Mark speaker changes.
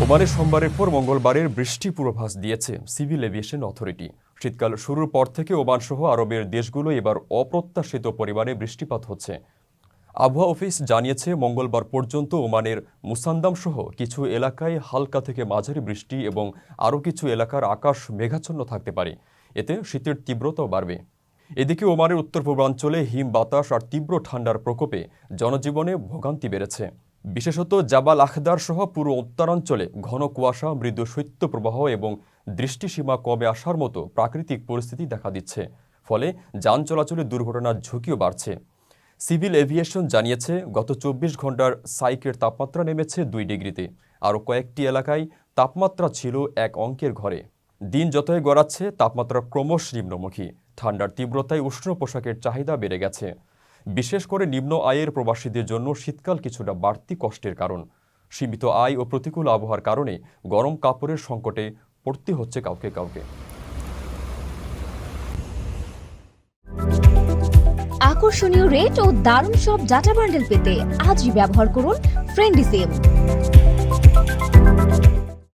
Speaker 1: ওমানে সোমবারের পর মঙ্গলবারের বৃষ্টি পূর্বাভাস দিয়েছে সিভিল এভিয়েশন অথরিটি। শীতকাল শুরুর পর থেকে ওমান সহ আরবের দেশগুলো এবার অপ্রত্যাশিত পরিমাণে বৃষ্টিপাত হচ্ছে। আবহাওয়া অফিস জানিয়েছে মঙ্গলবার পর্যন্ত ওমানের মুসান্দাম সহ কিছু এলাকায় হালকা থেকে মাঝারি বৃষ্টি এবং আরও কিছু এলাকার আকাশ মেঘাচ্ছন্ন থাকতে পারে। এতে শীতের তীব্রতাও বাড়বে। এদিকে ওমানের উত্তর পূর্বাঞ্চলে হিম বাতাস আর তীব্র ঠান্ডার প্রকোপে জনজীবনে ভোগান্তি বেড়েছে। বিশেষত জাবাল আখদার সহ পুরো উত্তরাঞ্চলে ঘন কুয়াশা, মৃদু শৈত্যপ্রবাহ এবং দৃষ্টিসীমা কমে আসার মতো প্রাকৃতিক পরিস্থিতি দেখা দিচ্ছে। ফলে যান চলাচলে দুর্ঘটনার ঝুঁকিও বাড়ছে। সিভিল এভিয়েশন জানিয়েছে গত ২৪ ঘন্টার সাইকের তাপমাত্রা নেমেছে ২ ডিগ্রিতে। আরও কয়েকটি এলাকায় তাপমাত্রা ছিল ১ অঙ্কের ঘরে। দিন যতই গড়াচ্ছে তাপমাত্রা ক্রমশ নিম্নমুখী। ঠান্ডার তীব্রতায় উষ্ণ পোশাকের চাহিদা বেড়ে গেছে। বিশেষ করে নিম্ন আয়ের প্রবাসীদের জন্য শীতকাল কিছুটা বাড়তি কষ্টের কারণ। সীমিত আয় ও প্রতিকূল আবহাওয়ার কারণে গরম কাপড়ের সংকটে পড়তে হচ্ছে কাউকে কাউকে।
Speaker 2: আকর্ষণীয় রেট ও দারুণ সব ডাটা বান্ডেল পেতে আজই ব্যবহার করুন ফ্রেন্ডলি সিম।